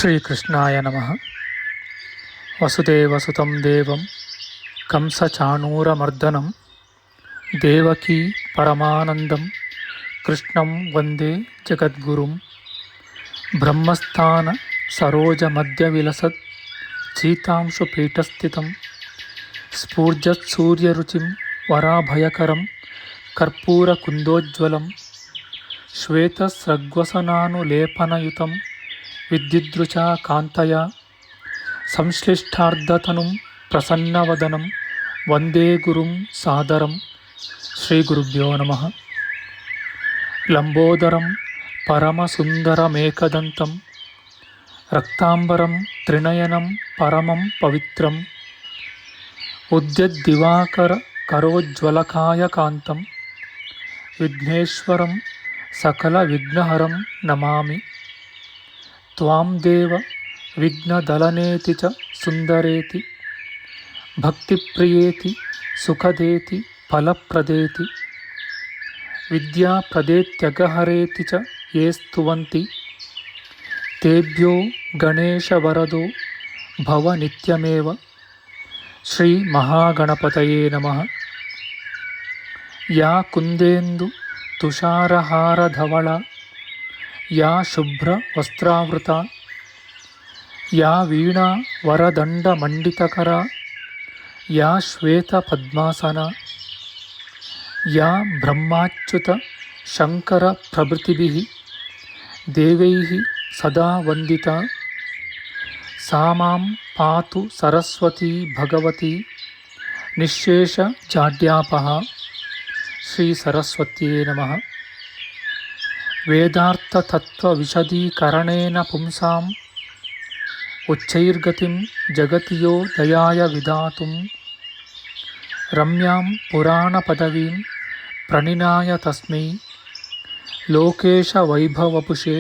ಶ್ರೀಕೃಷ್ಣಾಯ ನಮಃ. ವಸುದೇವಸುತಂ ದೇವಂ ಕಂಸಚಾಣೂರಮರ್ದನಂ ದೇವಕೀ ಪರಮಾನಂದಂ ಕೃಷ್ಣಂ ವಂದೇ ಜಗದ್ಗುರುಂ. ಬ್ರಹ್ಮಸ್ಥಾನ ಸರೋಜಮಧ್ಯವಿಲಸತ್ ಚೀತಾಂಶುಪೀಠಸ್ಥಿತಂ ಸ್ಫೂರ್ಜತ್ಸೂರ್ಯರುಚಿಂ ವರಾಭಯಕರಂ ಕರ್ಪೂರಕುಂದೋಜ್ವಲಂ ಶ್ವೇತಸ್ರಗ್ವಸನಾನುಲೇಪನಯುತಂ ವಿದ್ಯುದೃಚಾ ಕಾಂತಯ ಸಂಶ್ಲಿಷ್ಟಾರ್ಧತನುಂ ಪ್ರಸನ್ನವದನಂ ವಂದೇ ಗುರುಂ ಸಾದರಂ. ಶ್ರೀಗುರುಭ್ಯೋ ನಮಃ. ಲಂಬೋದರಂ ಪರಮಸುಂದರಮೇಕದಂತಂ ರಕ್ತಾಂಬರಂ ತ್ರಿನಯನಂ ಪರಮಂ ಪವಿತ್ರಂ ಉದ್ಯದ್ದಿವಾಕರ ಕರೋಜ್ವಲಕಾಯಕಾಂತಂ ವಿಘ್ನೇಶ್ವರಂ ಸಕಲವಿಘ್ನಹರಂ ನಮಾಮಿ. ತ್ವಾಂ ದೇವ ವಿಘ್ನದಲನೇತಿ ಚ ಸುಂದರೇತಿ ಭಕ್ತಿಪ್ರಿಯೇತಿ ಸುಖದೇತಿ ಫಲಪ್ರದೇತಿ ವಿದ್ಯಾಪ್ರದೇತ್ಯಗಹರೇತಿ ಚ ಯೇ ಸ್ತುವಂತಿ ತೇಭ್ಯೋ ಗಣೇಶವರದೋ ಭವ ನಿತ್ಯಮೇವ. ಶ್ರೀ ಮಹಾಗಣಪತಯೇ ನಮಃ. ಯಾ ಕುಂದೇಂದು ತುಷಾರಹಾರಧವಳ ಯಾ ಶುಭ್ರ ವಸ್ತ್ರಾವೃತ ಯಾ ವೀಣಾ ವರದಂಡಮಂಡಿತಕರ ಯಾ ಶ್ವೇತ ಪದ್ಮಾಸನ ಯಾ ಬ್ರಹ್ಮಾಚ್ಯುತ ಶಂಕರ ಪ್ರಭೃತಿಭಿಃ ದೇವೈಃ ಸದಾ ವಂದಿತಾ ಸಾ ಮಾಂ ಪಾತು ಸರಸ್ವತೀ ಭಗವತಿ ನಿಶ್ಶೇಷ ಜಾಡ್ಯಾಪಃ. ಶ್ರೀ ಸರಸ್ವತ್ಯೇ ನಮಃ. ವೇದಾರ್ಥತತ್ವವಿಶದೀಕರಣೇನ ಪುಂಸಾಂ ಉಚ್ಚೈರ್ಗತಿಂ ಜಗತಿಯೋ ದಯಾಯ ವಿಧಾತುಂ ರಮ್ಯಾಂ ಪುರಾಣಪದವೀಂ ಪ್ರಣಿನಾಯ ತಸ್ಮೈ ಲೋಕೇಶವೈಭವಪುಷೇ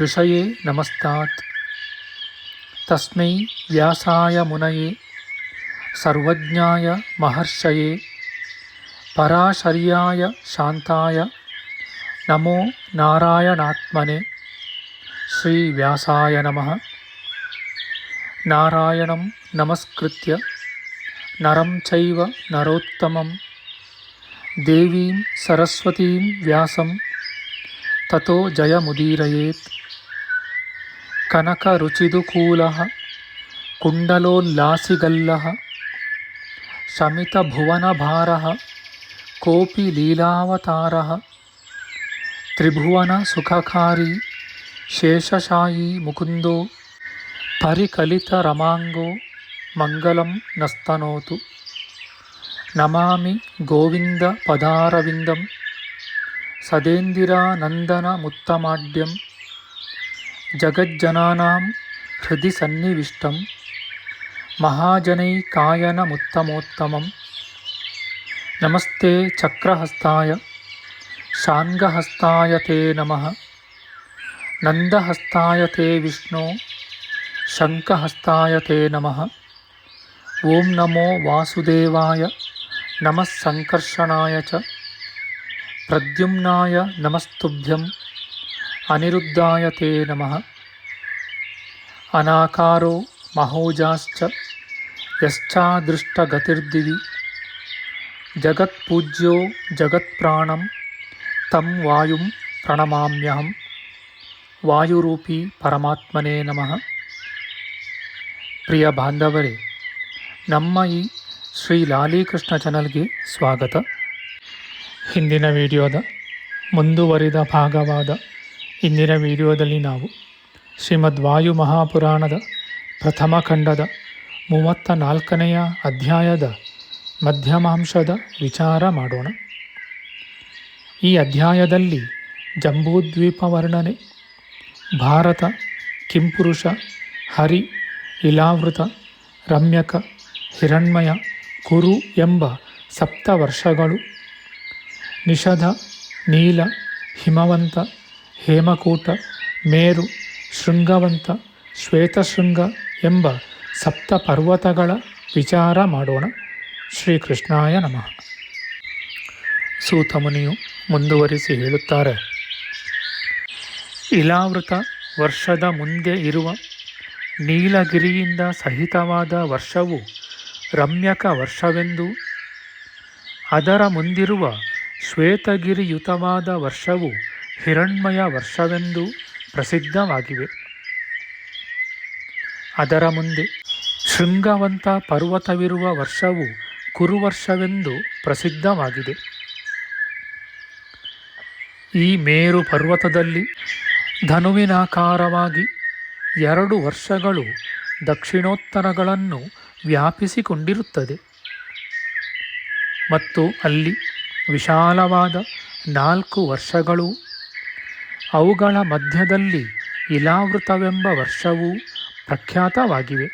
ಋಷಯೇ ನಮಸ್ತಾತ್. ತಸ್ಮೈ ವ್ಯಾಸಾಯ ಮುನಯೇ ಸರ್ವಜ್ಞಾಯ ಮಹರ್ಷಯೇ ಪರಾಶರ್ಯಾಯ ಶಾಂತಾಯ ನಮೋ ನಾರಾಯಣಾತ್ಮನೆ. ಶ್ರೀ ವ್ಯಾಸಾಯ ನಮಃ. ನಾರಾಯಣಂ ನಮಸ್ಕೃತ್ಯ ನರಂ ಚೈವ ನರೋತ್ತಮಂ ದೇವೀಂ ಸರಸ್ವತೀಂ ವ್ಯಾಸಂ ತತೋ ಜಯಮುದೀರಯೇತ್. ಕನಕರುಚಿದುಕೂಲಃ ಕುಂಡಲೋಲ್ಲಾಸಿಗಲ್ಲಃ ಶಮಿತಭುವನಭಾರಃ ಕೋಪಿ ಲೀಲಾವತಾರಃ ತ್ರಿಭುವನ ಸುಖಕಾರಿ ಶೇಷಶಾಯೀ ಮುಕುಂದೋ ಪರಿಕಲಿತರಮಾಂಗೋ ಮಂಗಲಂ ನಸ್ತನೋತು. ನಮಾಮಿ ಗೋವಿಂದ ಪದಾರವಿಂದಂ ಸದೇಂದಿರಾನಂದನಮುತ್ತಮಾಡ್ಯಂ ಜಗಜ್ಜನಾನಾಂ ಹೃದಯ ಸನ್ನಿವಿಷ್ಟಂ ಮಹಾಜನೈಕಾಯನಮುತ್ತಮೋತ್ತಮಂ. ನಮಸ್ತೆ ಚಕ್ರಹಸ್ತಾಯ ಶಾಂಗಹಸ್ತಾಯ ತೇ ನಮಃ. ನಂದಹಸ್ತಾಯ ತೇ ವಿಷ್ಣೋ ಶಂಖಹಸ್ತಾಯ ತೇ ನಮಃ. ಓಂ ನಮೋ ವಾಸುದೇವಾಯ ನಮಃ ಸಂಕರ್ಷಣಾಯ ಚ ಪ್ರದ್ಯುಮ್ನಾಯ ನಮಸ್ತುಭ್ಯಂ ಅನಿರುದ್ಧಾಯ ತೇ ನಮಃ. ಅನಾಕಾರೋ ಮಹೋಜಾಶ್ಚ ಯಶ್ಚಾದೃಷ್ಟಗತಿರ್ದಿವಿ ಜಗತ್ಪೂಜ್ಯೋ ಜಗತ್ಪ್ರಾಣಂ ತಂ ವಾಯುಂ ಪ್ರಣಮಾಮ್ಯಹಂ. ವಾಯುರೂಪಿ ಪರಮಾತ್ಮನೇ ನಮಃ. ಪ್ರಿಯ ಬಾಂಧವರೇ, ನಮ್ಮ ಈ ಶ್ರೀ ಲಾಲೀಕೃಷ್ಣ ಚಾನಲ್ಗೆ ಸ್ವಾಗತ. ಹಿಂದಿನ ವಿಡಿಯೋದ ಮುಂದುವರಿದ ಭಾಗವಾದ ಇಂದಿನ ವಿಡಿಯೋದಲ್ಲಿ ನಾವು ಶ್ರೀಮದ್ ವಾಯು ಮಹಾಪುರಾಣದ ಪ್ರಥಮ ಖಂಡದ 34ನೆಯ ಅಧ್ಯಾಯದ ಮಧ್ಯಮಾಂಶದ ವಿಚಾರ ಮಾಡೋಣ. ಈ ಅಧ್ಯಾಯದಲ್ಲಿ ಜಂಬೂದ್ವೀಪ ವರ್ಣನೆ, ಭಾರತ, ಕಿಂಪುರುಷ, ಹರಿ, ಇಲಾವೃತ, ರಮ್ಯಕ, ಹಿರಣ್ಮಯ, ಕುರು ಎಂಬ ಸಪ್ತವರ್ಷಗಳು, ನಿಷಧ, ನೀಲ, ಹಿಮವಂತ, ಹೇಮಕೂಟ, ಮೇರು, ಶೃಂಗವಂತ, ಶ್ವೇತಶೃಂಗ ಎಂಬ ಸಪ್ತ ಪರ್ವತಗಳ ವಿಚಾರ ಮಾಡೋಣ. ಶ್ರೀಕೃಷ್ಣಾಯ ನಮಃ. ಸೂತಮುನಿಯು ಮುಂದುವರಿಸಿ ಹೇಳುತ್ತಾರೆ, ಇಲಾವೃತ ವರ್ಷದ ಮುಂದೆ ಇರುವ ನೀಲಗಿರಿಯಿಂದ ಸಹಿತವಾದ ವರ್ಷವು ರಮ್ಯಕ ವರ್ಷವೆಂದು, ಅದರ ಮುಂದಿರುವ ಶ್ವೇತಗಿರಿಯುತವಾದ ವರ್ಷವು ಹಿರಣ್ಮಯ ವರ್ಷವೆಂದು ಪ್ರಸಿದ್ಧವಾಗಿವೆ. ಅದರ ಮುಂದೆ ಶೃಂಗವಂತ ಪರ್ವತವಿರುವ ವರ್ಷವು ಕುರುವರ್ಷವೆಂದು ಪ್ರಸಿದ್ಧವಾಗಿದೆ. ಈ ಮೇರು ಪರ್ವತದಲ್ಲಿ ಧನುವಿನಾಕಾರವಾಗಿ 2 ವರ್ಷಗಳು ದಕ್ಷಿಣೋತ್ತರಗಳನ್ನು ವ್ಯಾಪಿಸಿಕೊಂಡಿರುತ್ತದೆ ಮತ್ತು ಅಲ್ಲಿ ವಿಶಾಲವಾದ 4 ವರ್ಷಗಳು, ಅವುಗಳ ಮಧ್ಯದಲ್ಲಿ ಇಲಾವೃತವೆಂಬ ವರ್ಷವೂ ಪ್ರಖ್ಯಾತವಾಗಿವೆ.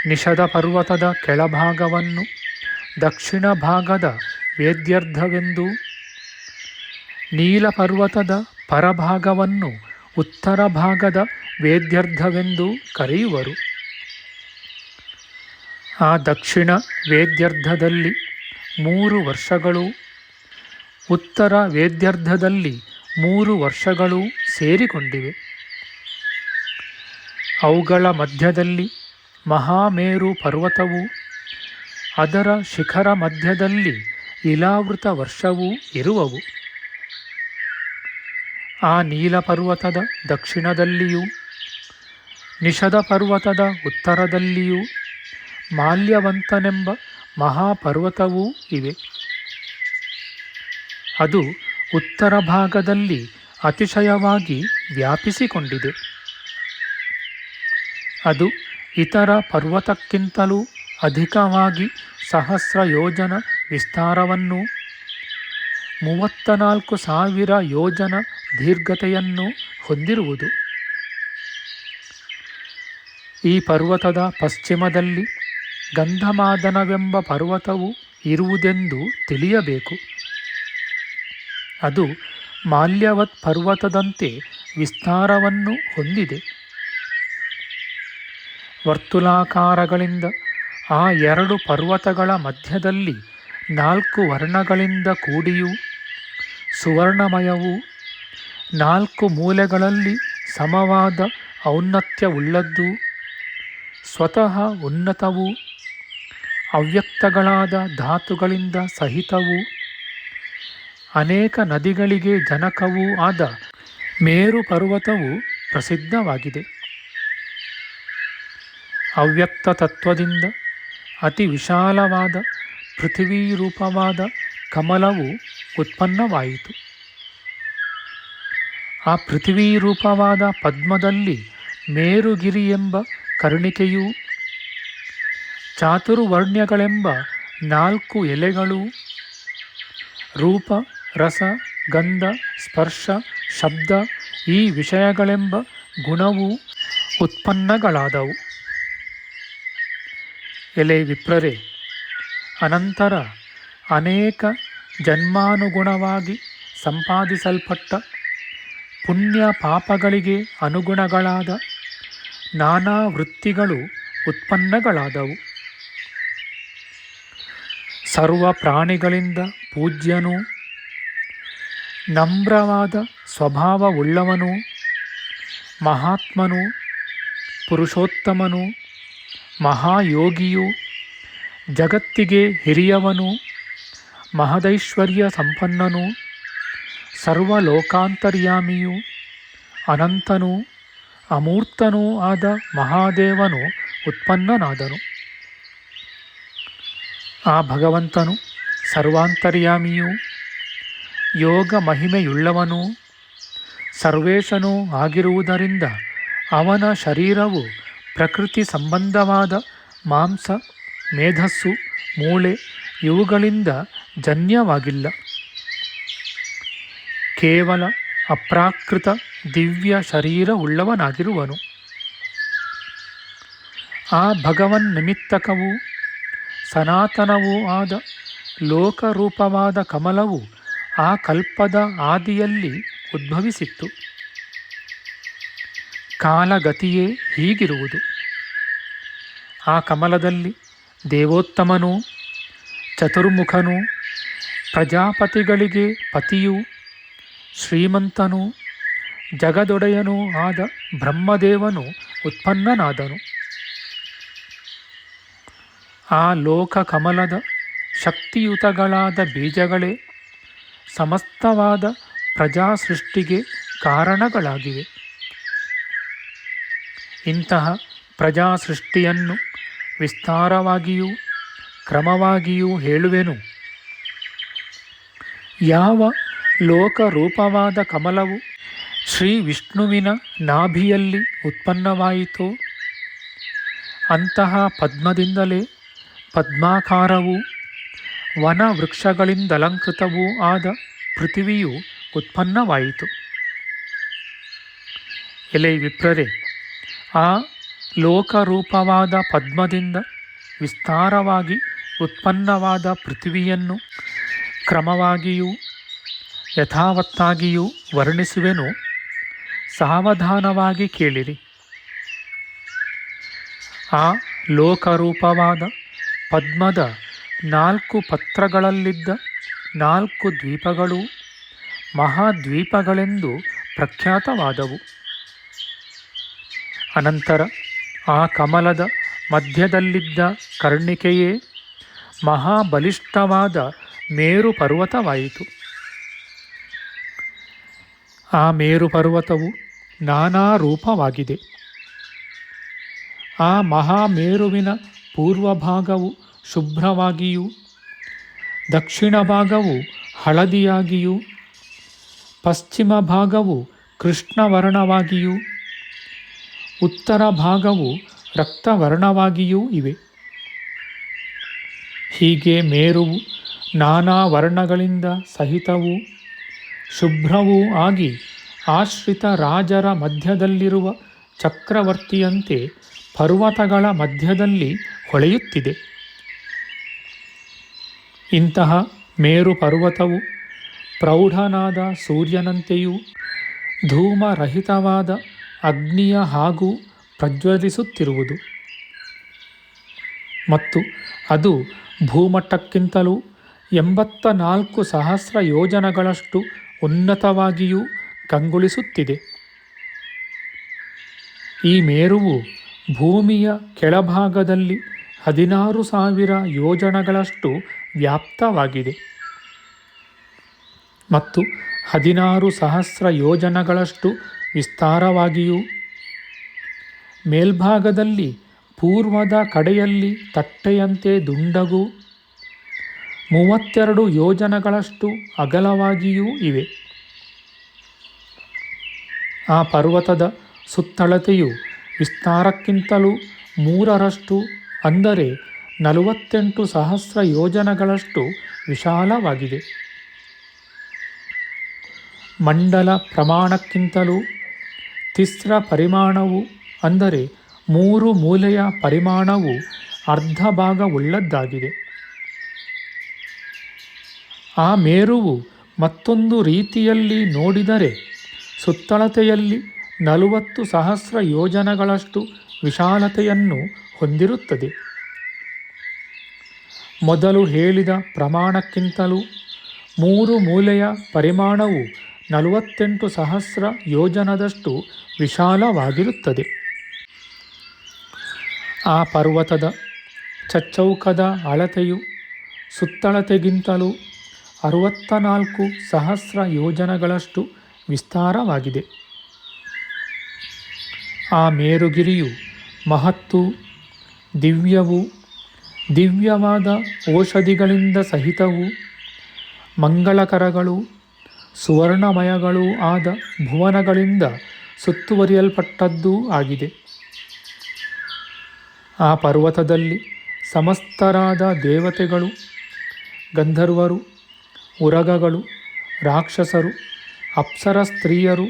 ನಿಷಧ ಪರ್ವತದ ಕೆಳಭಾಗವನ್ನು ದಕ್ಷಿಣ ಭಾಗದ ವೇದ್ಯರ್ಧವೆಂದೂ, ನೀಲಪರ್ವತದ ಪರಭಾಗವನ್ನು ಉತ್ತರ ಭಾಗದ ವೇದ್ಯರ್ಧವೆಂದೂ ಕರೆಯುವರು. ಆ ದಕ್ಷಿಣ ವೇದ್ಯರ್ಧದಲ್ಲಿ 3 ವರ್ಷಗಳು, ಉತ್ತರ ವೇದ್ಯರ್ಧದಲ್ಲಿ 3 ವರ್ಷಗಳು ಸೇರಿಕೊಂಡಿವೆ. ಅವುಗಳ ಮಧ್ಯದಲ್ಲಿ ಮಹಾಮೇರು ಪರ್ವತವು, ಅದರ ಶಿಖರ ಮಧ್ಯದಲ್ಲಿ ಇಲಾವೃತ ವರ್ಷವೂ ಇರುವವು. ಆ ನೀಲಪರ್ವತದ ದಕ್ಷಿಣದಲ್ಲಿಯೂ ನಿಷಧ ಪರ್ವತದ ಉತ್ತರದಲ್ಲಿಯೂ ಮಾಲ್ಯವಂತನೆಂಬ ಮಹಾಪರ್ವತವೂ ಇವೆ. ಅದು ಉತ್ತರ ಭಾಗದಲ್ಲಿ ಅತಿಶಯವಾಗಿ ವ್ಯಾಪಿಸಿಕೊಂಡಿದೆ. ಅದು ಇತರ ಪರ್ವತಕ್ಕಿಂತಲೂ ಅಧಿಕವಾಗಿ 1000 ಯೋಜನ ವಿಸ್ತಾರವನ್ನೂ 34,000 ಯೋಜನ ದೀರ್ಘತೆಯನ್ನು ಹೊಂದಿರುವುದು. ಈ ಪರ್ವತದ ಪಶ್ಚಿಮದಲ್ಲಿ ಗಂಧಮಾದನವೆಂಬ ಪರ್ವತವು ಇರುವುದೆಂದು ತಿಳಿಯಬೇಕು. ಅದು ಮಾಲ್ಯವತ್ ಪರ್ವತದಂತೆ ವಿಸ್ತಾರವನ್ನು ಹೊಂದಿದೆ. ವರ್ತುಲಾಕಾರಗಳಿಂದ ಆ 2 ಪರ್ವತಗಳ ಮಧ್ಯದಲ್ಲಿ 4 ವರ್ಣಗಳಿಂದ ಕೂಡಿಯೂ ಸುವರ್ಣಮಯವೂ 4 ಮೂಲೆಗಳಲ್ಲಿ ಸಮವಾದ ಔನ್ನತ್ಯವುಳ್ಳದ್ದೂ ಸ್ವತಃ ಉನ್ನತವೂ ಅವ್ಯಕ್ತಗಳಾದ ಧಾತುಗಳಿಂದ ಸಹಿತವೂ ಅನೇಕ ನದಿಗಳಿಗೆ ಜನಕವೂ ಆದ ಮೇರು ಪರ್ವತವು ಪ್ರಸಿದ್ಧವಾಗಿದೆ. ಅವ್ಯಕ್ತ ತತ್ವದಿಂದ ಅತಿ ವಿಶಾಲವಾದ ಪೃಥ್ವೀರೂಪವಾದ ಕಮಲವು ಉತ್ಪನ್ನವಾಯಿತು. ಆ ಪೃಥ್ವೀರೂಪವಾದ ಪದ್ಮದಲ್ಲಿ ಮೇರುಗಿರಿ ಎಂಬ ಕರ್ಣಿಕೆಯೂ, ಚಾತುರ್ವರ್ಣ್ಯಗಳೆಂಬ 4 ಎಲೆಗಳೂ, ರೂಪ ರಸ ಗಂಧ ಸ್ಪರ್ಶ ಶಬ್ದ ಈ ವಿಷಯಗಳೆಂಬ ಗುಣವೂ ಉತ್ಪನ್ನಗಳಾದವು. ಎಲೆ ವಿಪ್ರರೇ, ಅನಂತರ ಅನೇಕ ಜನ್ಮಾನುಗುಣವಾಗಿ ಸಂಪಾದಿಸಲ್ಪಟ್ಟ ಪುಣ್ಯ ಪಾಪಗಳಿಗೆ ಅನುಗುಣಗಳಾದ ನಾನಾ ವೃತ್ತಿಗಳು ಉತ್ಪನ್ನಗಳಾದವು. ಸರ್ವ ಪ್ರಾಣಿಗಳಿಂದ ಪೂಜ್ಯನೂ ನಮ್ರವಾದ ಸ್ವಭಾವವುಳ್ಳವನೂ ಮಹಾತ್ಮನೂ ಪುರುಷೋತ್ತಮನೂ ಮಹಾಯೋಗಿಯೂ ಜಗತ್ತಿಗೆ ಹಿರಿಯವನೂ ಮಹದೈಶ್ವರ್ಯ ಸಂಪನ್ನನೂ ಸರ್ವಲೋಕಾಂತರ್ಯಾಮಿಯೂ ಅನಂತನೂ ಅಮೂರ್ತನೂ ಆದ ಮಹಾದೇವನು ಉತ್ಪನ್ನನಾದನು. ಆ ಭಗವಂತನು ಸರ್ವಾಂತರ್ಯಾಮಿಯೂ ಯೋಗ ಮಹಿಮೆಯುಳ್ಳವನೂ ಸರ್ವೇಶನೂ ಆಗಿರುವುದರಿಂದ ಅವನ ಶರೀರವು ಪ್ರಕೃತಿ ಸಂಬಂಧವಾದ ಮಾಂಸ ಮೇಧಸ್ಸು ಮೂಳೆ ಇವುಗಳಿಂದ ಜನ್ಯವಾಗಿಲ್ಲ. ಕೇವಲ ಅಪ್ರಾಕೃತ ದಿವ್ಯ ಶರೀರವುಳ್ಳವನಾಗಿರುವನು. ಆ ಭಗವನ್ ನಿಮಿತ್ತಕವೂ ಸನಾತನವೂ ಆದ ಲೋಕರೂಪವಾದ ಕಮಲವು ಆ ಕಲ್ಪದ ಆದಿಯಲ್ಲಿ ಉದ್ಭವಿಸಿತ್ತು. ಕಾಲಗತಿಯೇ ಹೀಗಿರುವುದು. ಆ ಕಮಲದಲ್ಲಿ ದೇವೋತ್ತಮನೂ ಚತುರ್ಮುಖನೂ ಪ್ರಜಾಪತಿಗಳಿಗೆ ಪತಿಯೂ ಶ್ರೀಮಂತನೂ ಜಗದೊಡೆಯನೂ ಆದ ಬ್ರಹ್ಮದೇವನು ಉತ್ಪನ್ನನಾದನು. ಆ ಲೋಕ ಕಮಲದ ಶಕ್ತಿಯುತಗಳಾದ ಬೀಜಗಳೇ ಸಮಸ್ತವಾದ ಪ್ರಜಾಸೃಷ್ಟಿಗೆ ಕಾರಣಗಳಾಗಿವೆ. ಇಂತಹ ಪ್ರಜಾಸೃಷ್ಟಿಯನ್ನು ವಿಸ್ತಾರವಾಗಿಯೂ ಕ್ರಮವಾಗಿಯೂ ಹೇಳುವೆನು. ಯಾವ ಲೋಕರೂಪವಾದ ಕಮಲವು ಶ್ರೀ ವಿಷ್ಣುವಿನ ನಾಭಿಯಲ್ಲಿ ಉತ್ಪನ್ನವಾಯಿತೋ ಅಂತಹ ಪದ್ಮದಿಂದಲೇ ಪದ್ಮಾಕಾರವೂ ವನ ವೃಕ್ಷಗಳಿಂದಲಂಕೃತವೂ ಆದ ಪೃಥಿವಿಯು ಉತ್ಪನ್ನವಾಯಿತು. ಎಲೆ ವಿಪ್ರರೇ, ಆ ಲೋಕರೂಪವಾದ ಪದ್ಮದಿಂದ ವಿಸ್ತಾರವಾಗಿ ಉತ್ಪನ್ನವಾದ ಪೃಥಿವಿಯನ್ನು ಕ್ರಮವಾಗಿಯೂ ಯಥಾವತ್ತಾಗಿಯೂ ವರ್ಣಿಸುವೆನು. ಸಾವಧಾನವಾಗಿ ಕೇಳಿರಿ. ಆ ಲೋಕರೂಪವಾದ ಪದ್ಮದ 4 ಪತ್ರಗಳಲ್ಲಿದ್ದ 4 ದ್ವೀಪಗಳು ಮಹಾದ್ವೀಪಗಳೆಂದು ಪ್ರಖ್ಯಾತವಾದವು. ಅನಂತರ ಆ ಕಮಲದ ಮಧ್ಯದಲ್ಲಿದ್ದ ಕರ್ಣಿಕೆಯೇ ಮಹಾಬಲಿಷ್ಠವಾದ ಮೇರು ಪರ್ವತವಾಯಿತು. ಆ ಮೇರು ಪರ್ವತವು ನಾನಾ ರೂಪವಾಗಿದೆ. ಆ ಮಹಾಮೇರುವಿನ ಪೂರ್ವ ಭಾಗವು ಶುಭ್ರವಾಗಿಯೂ, ದಕ್ಷಿಣ ಭಾಗವು ಹಳದಿಯಾಗಿಯೂ, ಪಶ್ಚಿಮ ಭಾಗವು ಕೃಷ್ಣವರ್ಣವಾಗಿಯೂ, ಉತ್ತರ ಭಾಗವು ರಕ್ತವರ್ಣವಾಗಿಯೂ ಇವೆ. ಹೀಗೆ ಮೇರುವು ನಾನಾ ವರ್ಣಗಳಿಂದ ಸಹಿತವೂ ಶುಭ್ರವೂ ಆಗಿ ಆಶ್ರಿತ ರಾಜರ ಮಧ್ಯದಲ್ಲಿರುವ ಚಕ್ರವರ್ತಿಯಂತೆ ಪರ್ವತಗಳ ಮಧ್ಯದಲ್ಲಿ ಹೊಳೆಯುತ್ತಿದೆ. ಇಂತಹ ಮೇರು ಪರ್ವತವು ಪ್ರೌಢನಾದ ಸೂರ್ಯನಂತೆಯೂ ಧೂಮರಹಿತವಾದ ಅಗ್ನಿಯ ಹಾಗೂ ಪ್ರಜ್ವಲಿಸುತ್ತಿರುವುದು. ಮತ್ತು ಅದು ಭೂಮಟ್ಟಕ್ಕಿಂತಲೂ 84,000 ಯೋಜನಗಳಷ್ಟು ಉನ್ನತವಾಗಿಯೂ ಕಂಗೊಳಿಸುತ್ತಿದೆ. ಈ ಮೇರುವು ಭೂಮಿಯ ಕೆಳಭಾಗದಲ್ಲಿ 16,000 ಯೋಜನಗಳಷ್ಟು ವ್ಯಾಪ್ತವಾಗಿದೆ ಮತ್ತು 16,000 ಯೋಜನಗಳಷ್ಟು ವಿಸ್ತಾರವಾಗಿಯೂ, ಮೇಲ್ಭಾಗದಲ್ಲಿ ಪೂರ್ವದ ಕಡೆಯಲ್ಲಿ ತಟ್ಟೆಯಂತೆ ದುಂಡಗೂ 32 ಯೋಜನಗಳಷ್ಟು ಅಗಲವಾಗಿಯೂ ಇವೆ. ಆ ಪರ್ವತದ ಸುತ್ತಳತೆಯು ವಿಸ್ತಾರಕ್ಕಿಂತಲೂ 3ರಷ್ಟು, ಅಂದರೆ 48,000 ಯೋಜನಗಳಷ್ಟು ವಿಶಾಲವಾಗಿದೆ. ಮಂಡಲ ಪ್ರಮಾಣಕ್ಕಿಂತಲೂ ತಿಸ್ರ ಪರಿಮಾಣವು, ಅಂದರೆ 3 ಮೂಲೆಯ ಪರಿಮಾಣವು ಅರ್ಧ ಭಾಗವುಳ್ಳದ್ದಾಗಿದೆ. ಆ ಮೇರುವು ಮತ್ತೊಂದು ರೀತಿಯಲ್ಲಿ ನೋಡಿದರೆ ಸುತ್ತಳತೆಯಲ್ಲಿ 40,000 ಯೋಜನಗಳಷ್ಟು ವಿಶಾಲತೆಯನ್ನು ಹೊಂದಿರುತ್ತದೆ. ಮೊದಲು ಹೇಳಿದ ಪ್ರಮಾಣಕ್ಕಿಂತಲೂ 3 ಮೂಲೆಯ ಪರಿಮಾಣವು 48,000 ಯೋಜನದಷ್ಟು ವಿಶಾಲವಾಗಿರುತ್ತದೆ. ಆ ಪರ್ವತದ ಚಚ್ಚೌಕದ ಅಳತೆಯು ಸುತ್ತಳತೆಗಿಂತಲೂ 64,000 ಯೋಜನಗಳಷ್ಟು ವಿಸ್ತಾರವಾಗಿದೆ. ಆ ಮೇರುಗಿರಿಯು ಮಹತ್ತೂ ದಿವ್ಯವೂ, ದಿವ್ಯವಾದ ಔಷಧಿಗಳಿಂದ ಸಹಿತವೂ, ಮಂಗಳಕರಗಳೂ ಸುವರ್ಣಮಯಗಳೂ ಆದ ಭುವನಗಳಿಂದ ಸುತ್ತುವರಿಯಲ್ಪಟ್ಟದ್ದೂ ಆಗಿದೆ. ಆ ಪರ್ವತದಲ್ಲಿ ಸಮಸ್ತರಾದ ದೇವತೆಗಳು, ಗಂಧರ್ವರು, ಉರಗಗಳು, ರಾಕ್ಷಸರು, ಅಪ್ಸರ ಸ್ತ್ರೀಯರು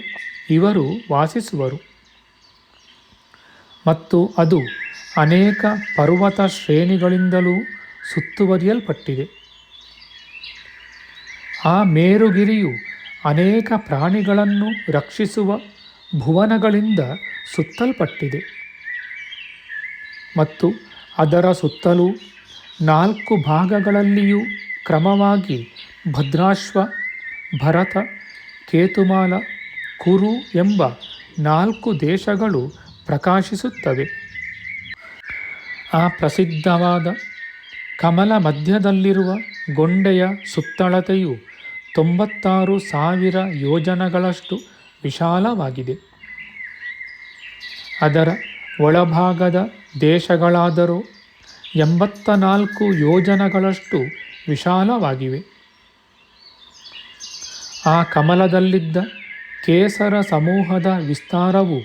ಇವರು ವಾಸಿಸುವರು. ಮತ್ತು ಅದು ಅನೇಕ ಪರ್ವತ ಶ್ರೇಣಿಗಳಿಂದಲೂ ಸುತ್ತುವರಿಯಲ್ಪಟ್ಟಿದೆ. ಆ ಮೇರುಗಿರಿಯು ಅನೇಕ ಪ್ರಾಣಿಗಳನ್ನು ರಕ್ಷಿಸುವ ಭುವನಗಳಿಂದ ಸುತ್ತಲ್ಪಟ್ಟಿದೆ. ಮತ್ತು ಅದರ ಸುತ್ತಲೂ 4 ಭಾಗಗಳಲ್ಲಿಯೂ ಕ್ರಮವಾಗಿ ಭದ್ರಾಶ್ವ, ಭರತ, ಕೇತುಮಾಲ, ಕುರು ಎಂಬ 4 ದೇಶಗಳು ಪ್ರಕಾಶಿಸುತ್ತವೆ. ಆ ಪ್ರಸಿದ್ಧವಾದ ಕಮಲ ಮಧ್ಯದಲ್ಲಿರುವ ಗೊಂಡೆಯ ಸುತ್ತಳತೆಯು 96,000 ಯೋಜನಗಳಷ್ಟು ವಿಶಾಲವಾಗಿದೆ. ಅದರ ಒಳಭಾಗದ ದೇಶಗಳಾದರೂ 84 ಯೋಜನಗಳಷ್ಟು ವಿಶಾಲವಾಗಿವೆ. ಆ ಕಮಲದಲ್ಲಿದ್ದ ಕೇಸರ ಸಮೂಹದ ವಿಸ್ತಾರವು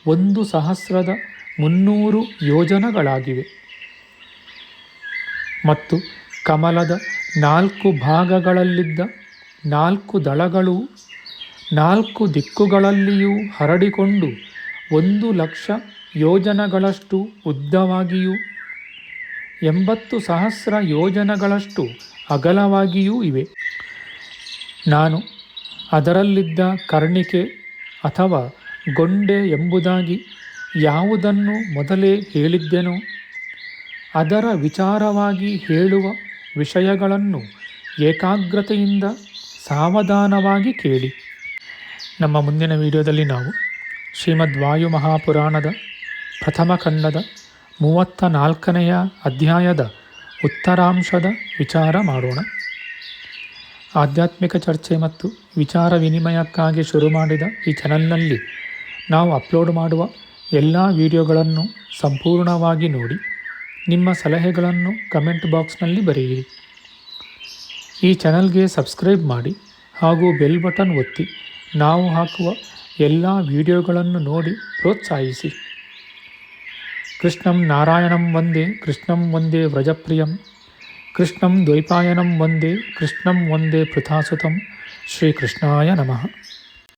1,300 ಯೋಜನಗಳಾಗಿವೆ. ಮತ್ತು ಕಮಲದ 4 ಭಾಗಗಳಲ್ಲಿದ್ದ 4 ದಳಗಳು 4 ದಿಕ್ಕುಗಳಲ್ಲಿಯೂ ಹರಡಿಕೊಂಡು 1,00,000 ಯೋಜನಗಳಷ್ಟು ಉದ್ದವಾಗಿಯೂ 80,000 ಯೋಜನಗಳಷ್ಟು ಅಗಲವಾಗಿಯೂ ಇವೆ. ನಾನು ಅದರಲ್ಲಿದ್ದ ಕರ್ಣಿಕೆ ಅಥವಾ ಗೊಂಡೆ ಎಂಬುದಾಗಿ ಯಾವುದನ್ನು ಮೊದಲೇ ಹೇಳಿದ್ದೆನೋ ಅದರ ವಿಚಾರವಾಗಿ ಹೇಳುವ ವಿಷಯಗಳನ್ನು ಏಕಾಗ್ರತೆಯಿಂದ ಸಾವಧಾನವಾಗಿ ಕೇಳಿ. ನಮ್ಮ ಮುಂದಿನ ವಿಡಿಯೋದಲ್ಲಿ ನಾವು ಶ್ರೀಮದ್ ವಾಯು ಮಹಾಪುರಾಣದ ಪ್ರಥಮ ಖಂಡದ 34ನೇ ಅಧ್ಯಾಯದ ಉತ್ತರಾಂಶದ ವಿಚಾರ ಮಾಡೋಣ. ಆಧ್ಯಾತ್ಮಿಕ ಚರ್ಚೆ ಮತ್ತು ವಿಚಾರ ವಿನಿಮಯಕ್ಕಾಗಿ ಶುರು ಮಾಡಿದ ಈ ಚಾನಲ್ನಲ್ಲಿ ನಾವು ಅಪ್ಲೋಡ್ ಮಾಡುವ ಎಲ್ಲ ವಿಡಿಯೋಗಳನ್ನು ಸಂಪೂರ್ಣವಾಗಿ ನೋಡಿ ನಿಮ್ಮ ಸಲಹೆಗಳನ್ನು ಕಮೆಂಟ್ ಬಾಕ್ಸ್ನಲ್ಲಿ ಬರೆಯಿರಿ. ಈ ಚಾನಲ್ಗೆ ಸಬ್ಸ್ಕ್ರೈಬ್ ಮಾಡಿ ಹಾಗೂ ಬೆಲ್ ಬಟನ್ ಒತ್ತಿ ನಾವು ಹಾಕುವ ಎಲ್ಲ ವಿಡಿಯೋಗಳನ್ನು ನೋಡಿ ಪ್ರೋತ್ಸಾಹಿಸಿ. ಕೃಷ್ಣಂ ನಾರಾಯಣಂ ವಂದೇ ಕೃಷ್ಣಂ ವಂದೇ ವ್ರಜಪ್ರಿಯಂ ಕೃಷ್ಣಂ ದ್ವೈಪಾಯನಂ ವಂದೇ ಕೃಷ್ಣಂ ವಂದೇ ಪೃಥಾಸುತಂ. ಶ್ರೀಕೃಷ್ಣಾಯ ನಮಃ.